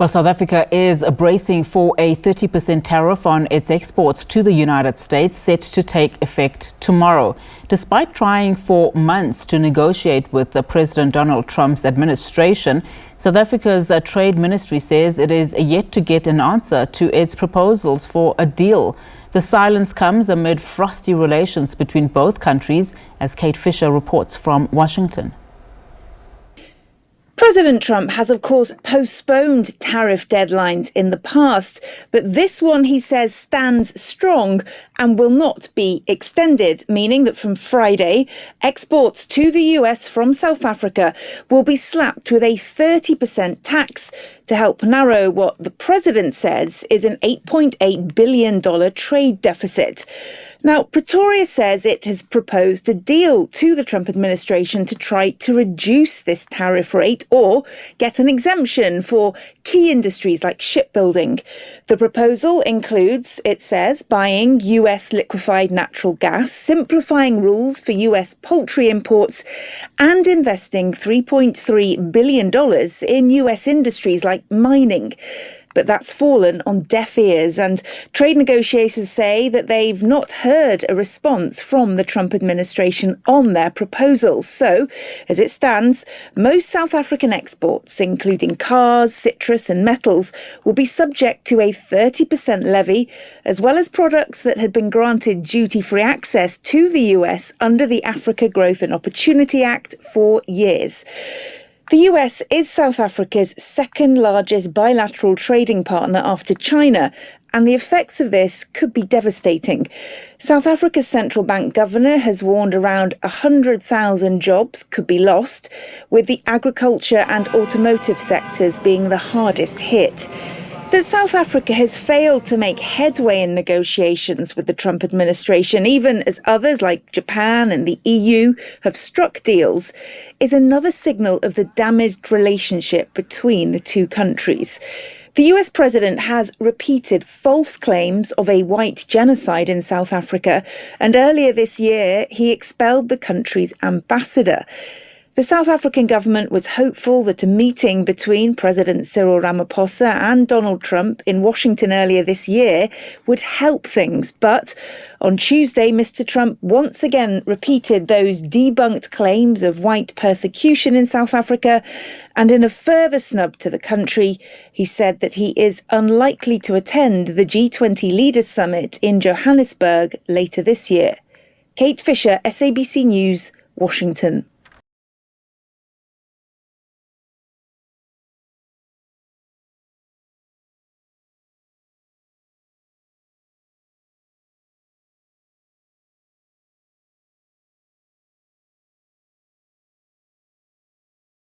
Well, South Africa is bracing for a 30% tariff on its exports to the United States, set to take effect tomorrow. Despite trying for months to negotiate with President Donald Trump's administration, South Africa's trade ministry says it is yet to get an answer to its proposals for a deal. The silence comes amid frosty relations between both countries, as Kate Fisher reports from Washington. President Trump has, of course, postponed tariff deadlines in the past, but this one, he says, stands strong and will not be extended, meaning that from Friday, exports to the US from South Africa will be slapped with a 30% tax to help narrow what the president says is an $8.8 billion trade deficit. Now, Pretoria says it has proposed a deal to the Trump administration to try to reduce this tariff rate or get an exemption for key industries like shipbuilding. The proposal includes, it says, buying US liquefied natural gas, simplifying rules for US poultry imports, and investing $3.3 billion in US industries like mining. But that's fallen on deaf ears, and trade negotiators say that they've not heard a response from the Trump administration on their proposals. So, as it stands, most South African exports, including cars, citrus and metals, will be subject to a 30% levy, as well as products that had been granted duty-free access to the US under the Africa Growth and Opportunity Act for years. The US is South Africa's second largest bilateral trading partner after China, and the effects of this could be devastating. South Africa's central bank governor has warned around 100,000 jobs could be lost, with the agriculture and automotive sectors being the hardest hit. That South Africa has failed to make headway in negotiations with the Trump administration, even as others like Japan and the EU have struck deals, is another signal of the damaged relationship between the two countries. The US president has repeated false claims of a white genocide in South Africa, and earlier this year he expelled the country's ambassador. The South African government was hopeful that a meeting between President Cyril Ramaphosa and Donald Trump in Washington earlier this year would help things. But on Tuesday, Mr. Trump once again repeated those debunked claims of white persecution in South Africa. And in a further snub to the country, he said that he is unlikely to attend the G20 Leaders Summit in Johannesburg later this year. Kate Fisher, SABC News, Washington.